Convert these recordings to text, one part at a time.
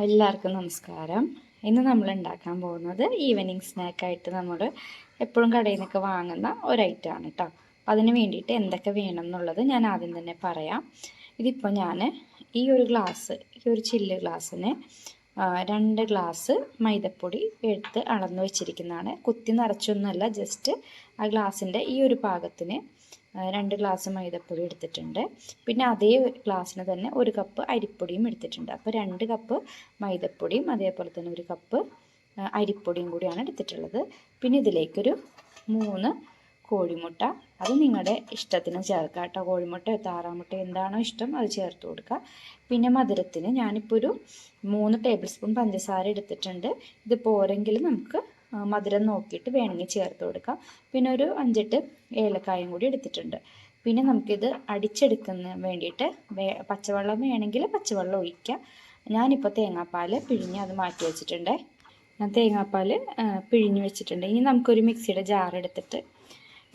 എല്ലാവർക്കും നമസ്കാരം. ഇന്ന് നമ്മൾ ഉണ്ടാക്കാൻ പോകുന്നത് ഈവനിങ് സ്നാക്കായിട്ട് നമ്മൾ എപ്പോഴും കടയിൽ നിന്നൊക്കെ വാങ്ങുന്ന ഒരു ഐറ്റമാണ് കേട്ടോ. അതിന് വേണ്ടിയിട്ട് എന്തൊക്കെ വേണം എന്നുള്ളത് ഞാൻ ആദ്യം തന്നെ പറയാം. ഇതിപ്പോൾ ഞാൻ ഈ ഒരു ചില്ല് ഗ്ലാസ്സിന് 2 ഗ്ലാസ് മൈദപ്പൊടി എടുത്ത് അളന്ന് വെച്ചിരിക്കുന്നതാണ്. കുത്തി നിറച്ചൊന്നുമല്ല, ജസ്റ്റ് ആ ഗ്ലാസിൻ്റെ ഈ ഒരു പാകത്തിന് 2 ഗ്ലാസ് മൈദപ്പൊടി എടുത്തിട്ടുണ്ട്. പിന്നെ അതേ ഗ്ലാസ്സിന് തന്നെ 1 കപ്പ് അരിപ്പൊടിയും എടുത്തിട്ടുണ്ട്. അപ്പോൾ 2 കപ്പ് മൈദപ്പൊടിയും അതേപോലെ തന്നെ 1 കപ്പ് അരിപ്പൊടിയും കൂടിയാണ് എടുത്തിട്ടുള്ളത്. പിന്നെ ഇതിലേക്കൊരു 3 കോഴിമുട്ട, അത് നിങ്ങളുടെ ഇഷ്ടത്തിന് ചേർക്കുക കേട്ടോ. കോഴിമുട്ടയോ താറാമുട്ടയോ എന്താണോ ഇഷ്ടം അത് ചേർത്ത് കൊടുക്കുക. പിന്നെ മധുരത്തിന് ഞാനിപ്പോൾ ഒരു 3 ടേബിൾ സ്പൂൺ പഞ്ചസാര എടുത്തിട്ടുണ്ട്. ഇത് പോരെങ്കിൽ നമുക്ക് മധുരം നോക്കിയിട്ട് വേണമെങ്കിൽ ചേർത്ത് കൊടുക്കാം. പിന്നെ ഒരു 5-8 ഏലക്കായും കൂടി എടുത്തിട്ടുണ്ട്. പിന്നെ നമുക്കിത് അടിച്ചെടുക്കുന്ന വേണ്ടിയിട്ട് പച്ചവെള്ളം വേണമെങ്കിൽ പച്ചവെള്ളം ഒഴിക്കാം. ഞാനിപ്പോൾ തേങ്ങാപ്പാൽ പിഴിഞ്ഞ് അത് മാറ്റി വെച്ചിട്ടുണ്ട്. ഞാൻ തേങ്ങാപ്പാൽ പിഴിഞ്ഞ് വെച്ചിട്ടുണ്ട്. ഇനി നമുക്കൊരു മിക്സിയുടെ ജാർ എടുത്തിട്ട്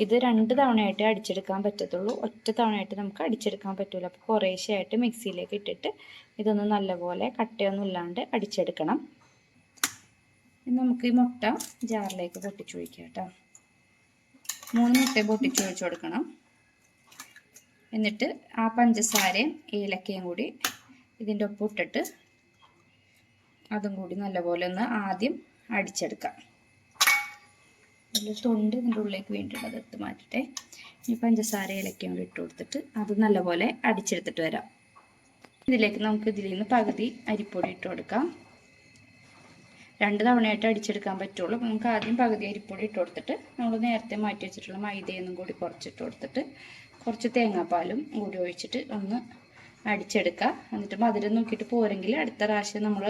ഇത് 2 തവണയായിട്ട് അടിച്ചെടുക്കാൻ പറ്റത്തുള്ളൂ. ഒറ്റ തവണയായിട്ട് നമുക്ക് അടിച്ചെടുക്കാൻ പറ്റില്ല. അപ്പോൾ കുറേശ്ശെയായിട്ട് മിക്സിയിലേക്ക് ഇട്ടിട്ട് ഇതൊന്ന് നല്ലപോലെ കട്ടയൊന്നും ഇല്ലാണ്ട് അടിച്ചെടുക്കണം. നമുക്ക് ഈ മുട്ട ജാറിലേക്ക് പൊട്ടിച്ചൊഴിക്കാം കേട്ടോ. 3 മുട്ട പൊട്ടിച്ചൊഴിച്ച് കൊടുക്കണം. എന്നിട്ട് ആ പഞ്ചസാരയും ഏലക്കയും കൂടി ഇതിൻ്റെ ഒപ്പം ഇട്ടിട്ട് അതും കൂടി നല്ലപോലെ ഒന്ന് ആദ്യം അടിച്ചെടുക്കാം. അതിൽ തൊണ്ട് ഇതിൻ്റെ ഉള്ളിലേക്ക് വേണ്ടിയിട്ട് എടുത്ത് മാറ്റിട്ടെ. ഈ പഞ്ചസാര ഏലക്കയും കൂടി ഇട്ട് കൊടുത്തിട്ട് അത് നല്ലപോലെ അടിച്ചെടുത്തിട്ട് വരാം. ഇതിലേക്ക് നമുക്ക് ഇതിൽ നിന്ന് പകുതി അരിപ്പൊടി ഇട്ട് കൊടുക്കാം. 2 തവണയായിട്ട് അടിച്ചെടുക്കാൻ പറ്റുള്ളൂ. അപ്പോൾ നമുക്ക് ആദ്യം പകുതി അരിപ്പൊടി ഇട്ട് കൊടുത്തിട്ട് നമ്മൾ നേരത്തെ മാറ്റി വെച്ചിട്ടുള്ള മൈദയൊന്നും കൂടി കുറച്ചിട്ട് കൊടുത്തിട്ട് കുറച്ച് തേങ്ങാപ്പാലും കൂടി ഒഴിച്ചിട്ട് ഒന്ന് അടിച്ചെടുക്കുക. എന്നിട്ട് മധുരം നോക്കിയിട്ട് പോരെങ്കിൽ അടുത്ത പ്രാവശ്യം നമ്മൾ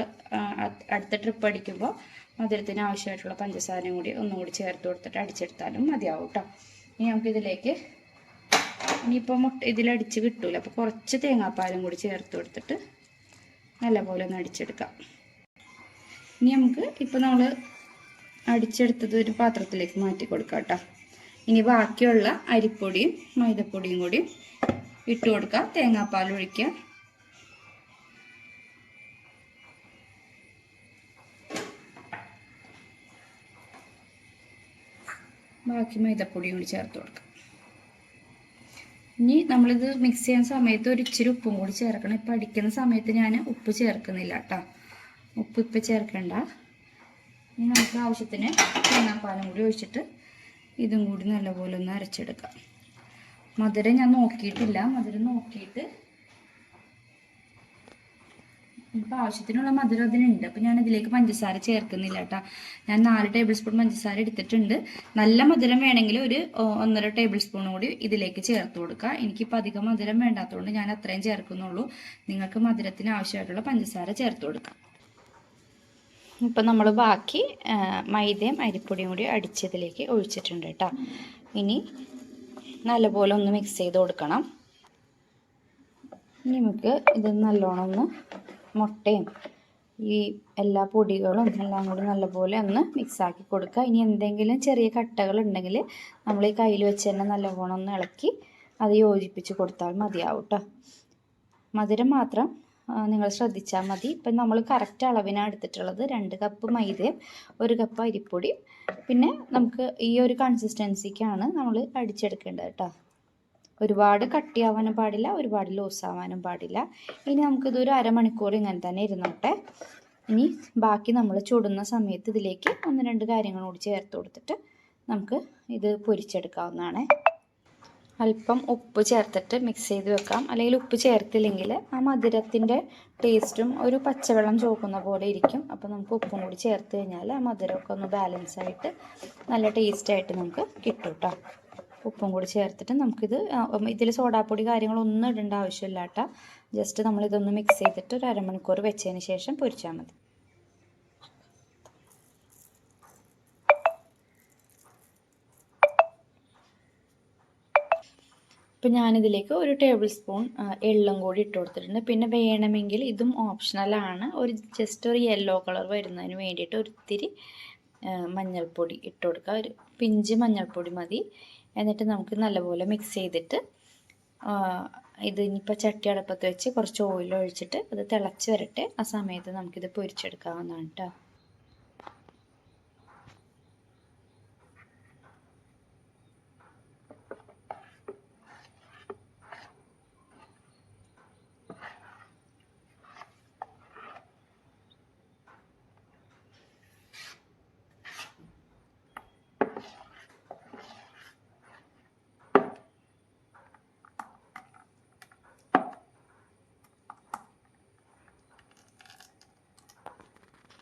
അടുത്ത ട്രിപ്പ് അടിക്കുമ്പോൾ മധുരത്തിന് ആവശ്യമായിട്ടുള്ള പഞ്ചസാരയും കൂടി ഒന്നുകൂടി ചേർത്ത് കൊടുത്തിട്ട് അടിച്ചെടുത്താലും മതിയാവും കേട്ടോ. ഇനി നമുക്കിതിലേക്ക് ഇനിയിപ്പോൾ ഇതിലടിച്ച് കിട്ടൂല, അപ്പോൾ കുറച്ച് തേങ്ങാപ്പാലും കൂടി ചേർത്ത് കൊടുത്തിട്ട് നല്ലപോലെ ഒന്ന് അടിച്ചെടുക്കാം. ഇനി നമുക്ക് ഇപ്പോൾ നമ്മൾ അടിച്ചെടുത്തത് ഒരു പാത്രത്തിലേക്ക് മാറ്റി കൊടുക്കാം കേട്ടോ. ഇനി ബാക്കിയുള്ള അരിപ്പൊടിയും മൈദപ്പൊടിയും കൂടി ഇട്ട് കൊടുക്കുക. തേങ്ങാപ്പാൽ ഒഴിക്കുക. ബാക്കി മൈദപ്പൊടിയും കൂടി ചേർത്ത് കൊടുക്കുക. ഇനി നമ്മളിത് മിക്സ് ചെയ്യുന്ന സമയത്ത് ഒരു ഇച്ചിരി ഉപ്പും കൂടി ചേർക്കണം. ഇപ്പം അടിക്കുന്ന സമയത്ത് ഞാൻ ഉപ്പ് ചേർക്കുന്നില്ല കേട്ടോ. ഉപ്പ് ഇപ്പം ചേർക്കണ്ട. ഇനി നമുക്ക് ആവശ്യത്തിന് തേങ്ങാപ്പാലും കൂടി ഒഴിച്ചിട്ട് ഇതും കൂടി നല്ലപോലെ ഒന്ന് അരച്ചെടുക്കാം. മധുരം ഞാൻ നോക്കിയിട്ടില്ല. മധുരം നോക്കിയിട്ട് ഇപ്പം ആവശ്യത്തിനുള്ള മധുരം അതിനുണ്ട്. അപ്പം ഞാൻ ഇതിലേക്ക് പഞ്ചസാര ചേർക്കുന്നില്ല കേട്ടോ. ഞാൻ 4 ടേബിൾ സ്പൂൺ പഞ്ചസാര എടുത്തിട്ടുണ്ട്. നല്ല മധുരം വേണമെങ്കിൽ ഒരു 1.5 ടേബിൾ സ്പൂൺ കൂടി ഇതിലേക്ക് ചേർത്ത് കൊടുക്കുക. എനിക്കിപ്പോൾ അധികം മധുരം വേണ്ടാത്തതുകൊണ്ട് ഞാൻ അത്രയും ചേർക്കുന്നുള്ളൂ. നിങ്ങൾക്ക് മധുരത്തിന് ആവശ്യമായിട്ടുള്ള പഞ്ചസാര ചേർത്ത് കൊടുക്കാം. ഇപ്പം നമ്മൾ ബാക്കി മൈദയും അരിപ്പൊടിയും കൂടി അടിച്ചതിലേക്ക് ഒഴിച്ചിട്ടുണ്ട് കേട്ടോ. ഇനി നല്ലപോലെ ഒന്ന് മിക്സ് ചെയ്ത് കൊടുക്കണം. ഇനി നമുക്ക് ഇത് നല്ലോണം ഒന്ന് മുട്ടയും ഈ എല്ലാ പൊടികളും എല്ലാം കൂടി നല്ലപോലെ ഒന്ന് മിക്സാക്കി കൊടുക്കുക. ഇനി എന്തെങ്കിലും ചെറിയ കട്ടകൾ ഉണ്ടെങ്കിൽ നമ്മൾ ഈ കയ്യിൽ വെച്ച് തന്നെ നല്ലവണ്ണം ഒന്ന് ഇളക്കി അത് യോജിപ്പിച്ച് കൊടുത്താൽ മതിയാവും കേട്ടോ. മധുരം മാത്രം നിങ്ങൾ ശ്രദ്ധിച്ചാൽ മതി. ഇപ്പം നമ്മൾ കറക്റ്റ് അളവിനാണ് എടുത്തിട്ടുള്ളത്. 2 കപ്പ് മൈദയും 1 കപ്പ് അരിപ്പൊടി. പിന്നെ നമുക്ക് ഈ ഒരു കൺസിസ്റ്റൻസിക്കാണ് നമ്മൾ അടിച്ചെടുക്കേണ്ടത് കേട്ടോ. ഒരുപാട് കട്ടിയാവാനും പാടില്ല, ഒരുപാട് ലൂസ് ആവാനും പാടില്ല. ഇനി നമുക്കിതൊരു അരമണിക്കൂർ ഇങ്ങനെ തന്നെ ഇരുന്നോട്ടെ. ഇനി ബാക്കി നമ്മൾ ചുടുന്ന സമയത്ത് ഇതിലേക്ക് 1-2 കാര്യങ്ങൾ കൂടി ചേർത്ത് കൊടുത്തിട്ട് നമുക്ക് ഇത് പൊരിച്ചെടുക്കാവുന്നതാണ്. അല്പം ഉപ്പ് ചേർത്തിട്ട് മിക്സ് ചെയ്ത് വെക്കാം. അല്ലെങ്കിൽ ഉപ്പ് ചേർത്തില്ലെങ്കിൽ ആ മധുരത്തിൻ്റെ ടേസ്റ്റും ഒരു പച്ചവെള്ളം ചോക്കുന്ന പോലെ ഇരിക്കും. അപ്പോൾ നമുക്ക് ഉപ്പും കൂടി ചേർത്ത് കഴിഞ്ഞാൽ ആ മധുരമൊക്കെ ഒന്ന് ബാലൻസ് ആയിട്ട് നല്ല ടേസ്റ്റായിട്ട് നമുക്ക് കിട്ടും കേട്ടോ. ഉപ്പും കൂടി ചേർത്തിട്ട് നമുക്കിത് ഇതിൽ സോഡാപ്പൊടി കാര്യങ്ങളൊന്നും ഇടേണ്ട ആവശ്യമില്ല കേട്ടോ. ജസ്റ്റ് നമ്മളിതൊന്ന് മിക്സ് ചെയ്തിട്ട് ഒരു അരമണിക്കൂർ വെച്ചതിന് ശേഷം പൊരിച്ചാൽ മതി. ഇപ്പം ഞാനിതിലേക്ക് 1 ടേബിൾ സ്പൂൺ എള്ളും കൂടി ഇട്ട് കൊടുത്തിട്ടുണ്ട്. പിന്നെ വേണമെങ്കിൽ ഇതും ഓപ്ഷണലാണ്. ജസ്റ്റ് ഒരു യെല്ലോ കളർ വരുന്നതിന് വേണ്ടിയിട്ട് ഒരിത്തിരി മഞ്ഞൾപ്പൊടി ഇട്ട് കൊടുക്കുക. ഒരു പിഞ്ച് മഞ്ഞൾപ്പൊടി മതി. എന്നിട്ട് നമുക്ക് നല്ലപോലെ മിക്സ് ചെയ്തിട്ട് ഇത് ഇനിയിപ്പോൾ ചട്ടി അടുപ്പത്ത് വെച്ച് കുറച്ച് ഓയിൽ ഒഴിച്ചിട്ട് അത് തിളച്ച് വരട്ടെ. ആ സമയത്ത് നമുക്കിത് പൊരിച്ചെടുക്കാവുന്നതാണ് കേട്ടോ.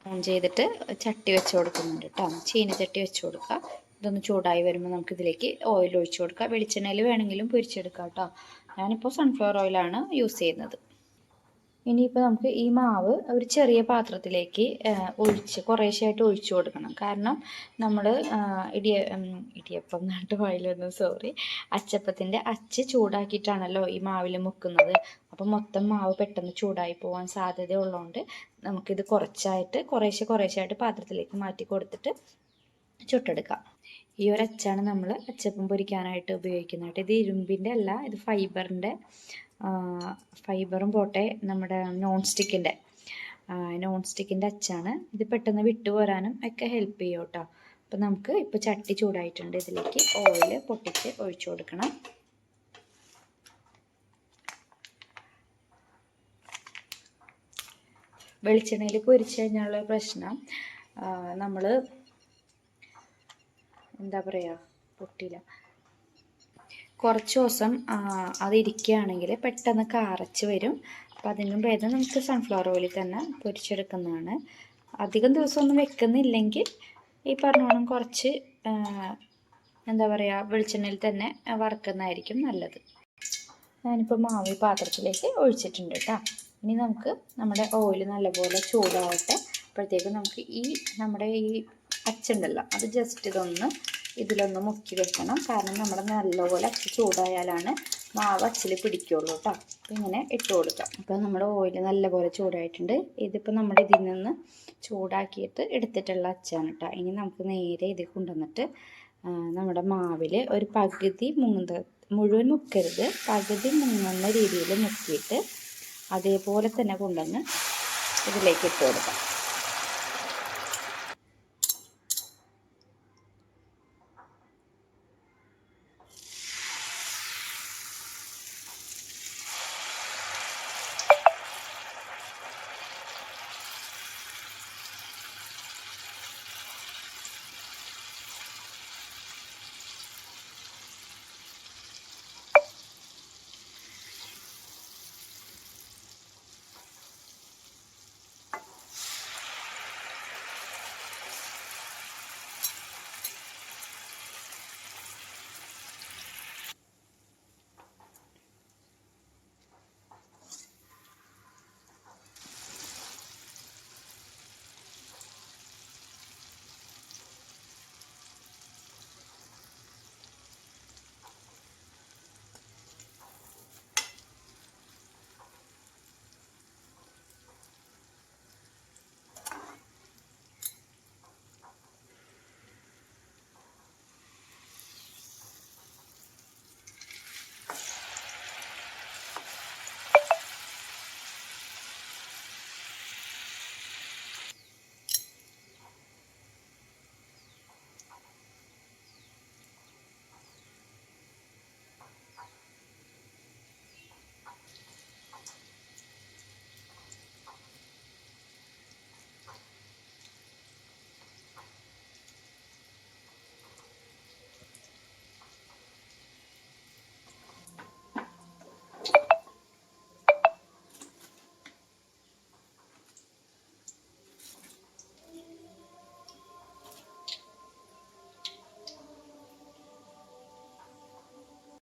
ഓൺ ചെയ്തിട്ട് ചട്ടി വെച്ച് കൊടുക്കുന്നുണ്ട് കേട്ടോ. ചീനച്ചട്ടി വെച്ച് കൊടുക്കുക. ഇതൊന്ന് ചൂടായി വരുമ്പോൾ നമുക്കിതിലേക്ക് ഓയിൽ ഒഴിച്ച് കൊടുക്കുക. വെളിച്ചെണ്ണയിൽ വേണമെങ്കിലും പൊരിച്ചെടുക്കാം കേട്ടോ. ഞാനിപ്പോൾ സൺഫ്ലവർ ഓയിലാണ് യൂസ് ചെയ്യുന്നത്. ഇനിയിപ്പോൾ നമുക്ക് ഈ മാവ് ഒരു ചെറിയ പാത്രത്തിലേക്ക് കുറേശ്ശായിട്ട് ഒഴിച്ചു കൊടുക്കണം. കാരണം നമ്മൾ ഇടിയപ്പം നാട്ട് വായിലൊന്നും അച്ചപ്പത്തിൻ്റെ അച്ച് ചൂടാക്കിയിട്ടാണല്ലോ ഈ മാവിൽ മുക്കുന്നത്. അപ്പോൾ മൊത്തം മാവ് പെട്ടെന്ന് ചൂടായി പോകാൻ സാധ്യത ഉള്ളതുകൊണ്ട് നമുക്കിത് കുറേശ്ശായിട്ട് പാത്രത്തിലേക്ക് മാറ്റി കൊടുത്തിട്ട് ചുട്ടെടുക്കാം. ഈ ഒരു അച്ചാണ് നമ്മൾ അച്ചപ്പം പൊരിക്കാനായിട്ട് ഉപയോഗിക്കുന്നത്. ഇത് ഇരുമ്പിൻ്റെ അല്ല, ഇത് ഫൈബറും പോട്ടെ, നമ്മുടെ നോൺ സ്റ്റിക്കിൻ്റെ അച്ചാണ്. ഇത് പെട്ടെന്ന് വിട്ടുപോരാനും ഒക്കെ ഹെൽപ്പ് ചെയ്യും കേട്ടോ. അപ്പം നമുക്ക് ഇപ്പോൾ ചട്ടി ചൂടായിട്ടുണ്ട്. ഇതിലേക്ക് ഓയിൽ പൊട്ടിച്ച് ഒഴിച്ചു കൊടുക്കണം. വെളിച്ചെണ്ണയിൽ പൊരിച്ചു കഴിഞ്ഞാലുള്ള പ്രശ്നം, നമ്മൾ എന്താ പറയുക, പൊട്ടില്ല. കുറച്ച് ദിവസം അതിരിക്കുകയാണെങ്കിൽ പെട്ടെന്ന് കാറച്ച് വരും. അപ്പം അതിനും ഭേദം നമുക്ക് സൺഫ്ലവർ ഓയിലിൽ തന്നെ പൊരിച്ചെടുക്കുന്നതാണ്. അധികം ദിവസമൊന്നും വെക്കുന്നില്ലെങ്കിൽ ഈ പറഞ്ഞോണം കുറച്ച് എന്താ പറയുക, വെളിച്ചെണ്ണയിൽ തന്നെ വറുക്കുന്നതായിരിക്കും നല്ലത്. ഞാനിപ്പോൾ മാവ് പാത്രത്തിലേക്ക് ഒഴിച്ചിട്ടുണ്ട് കേട്ടോ. ഇനി നമുക്ക് നമ്മുടെ ഓയിൽ നല്ലപോലെ ചൂടാവട്ടെ. അപ്പോഴത്തേക്കും നമുക്ക് നമ്മുടെ ഈ അച്ചുണ്ടല്ലോ, അത് ജസ്റ്റ് ഇതിലൊന്ന് മുക്കി വെക്കണം. കാരണം നമ്മുടെ നല്ലപോലെ അച്ച് ചൂടായാലാണ് മാവ് അച്ചിൽ പിടിക്കുള്ളൂ കേട്ടോ. അപ്പം ഇങ്ങനെ ഇട്ട് കൊടുക്കാം. അപ്പോൾ നമ്മുടെ ഓയിൽ നല്ലപോലെ ചൂടായിട്ടുണ്ട്. ഇതിപ്പോൾ നമ്മുടെ ഇതിൽ നിന്ന് ചൂടാക്കിയിട്ട് എടുത്തിട്ടുള്ള അച്ചാണ് കേട്ടോ. ഇനി നമുക്ക് നേരെ ഇത് കൊണ്ടുവന്നിട്ട് നമ്മുടെ മാവിൽ ഒരു പകുതി മുഴുവൻ മുക്കരുത്, പകുതി മുങ്ങുന്ന രീതിയിൽ മുക്കിയിട്ട് അതേപോലെ തന്നെ കൊണ്ടുവന്ന് ഇതിലേക്ക് ഇട്ട് കൊടുക്കാം.